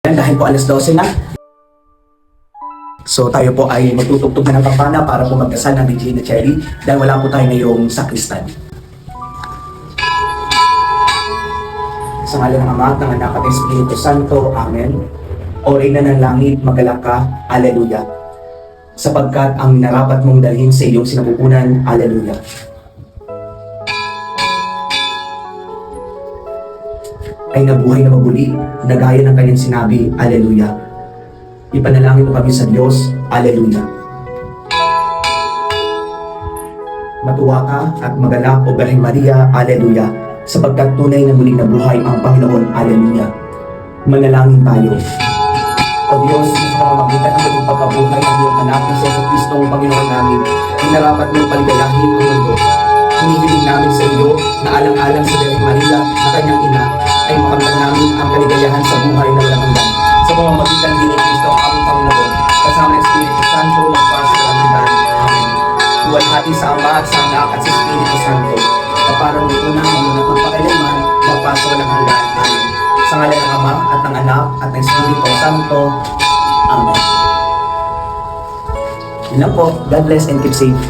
Dahil po alas 12 na. So tayo po ay magtutugtog na ng kampana para po magdasal ng Regina Cherry dahil wala po tayo ngayong sakristan. Sa ngalan ng Ama, ng Anak at ng Espiritu Santo. Amen. O Reyna ng Langit, magalak ka. Alleluia. Sapagkat ang narapat mong dalhin sa iyong sinapupunan. Alleluia. Ay nabuhay na mabuli, na gaya ng kanyang sinabi. Alleluia. Ipanalangin mo kami sa Diyos. Alleluia. Matuwa ka at magalak o Birhen Maria. Alleluia. Sapagkat tunay na muling nabuhay ang Panginoon. Alleluia. Manalangin tayo. O Diyos, sa pamamagitan ng maging pagkabuhay ng iyong anak na si Jesucristo ang Panginoon namin, inarapat mong paligayahin ang mundo. Hinihiling namin sa iyo na alang-alang sa Birhen Maria na kanyang ina ay makamtan namin ang kaligayahan sa buhay na walang hanggan. Sa pamamagitan din ni Kristo ang aming Panginoon, kasama ng Espiritu Santo, magpas sa walang hanggan. Amen. Luwalhati sa Ama at sa Anak at sa Espiritu Santo, kaparang dito na ngayon at magpakailanman, magpas sa walang hanggan. Amen. Sa ngalan ng Ama at ng Anak at ng Espiritu Santo. Amen. Yun lang po. God bless and keep safe.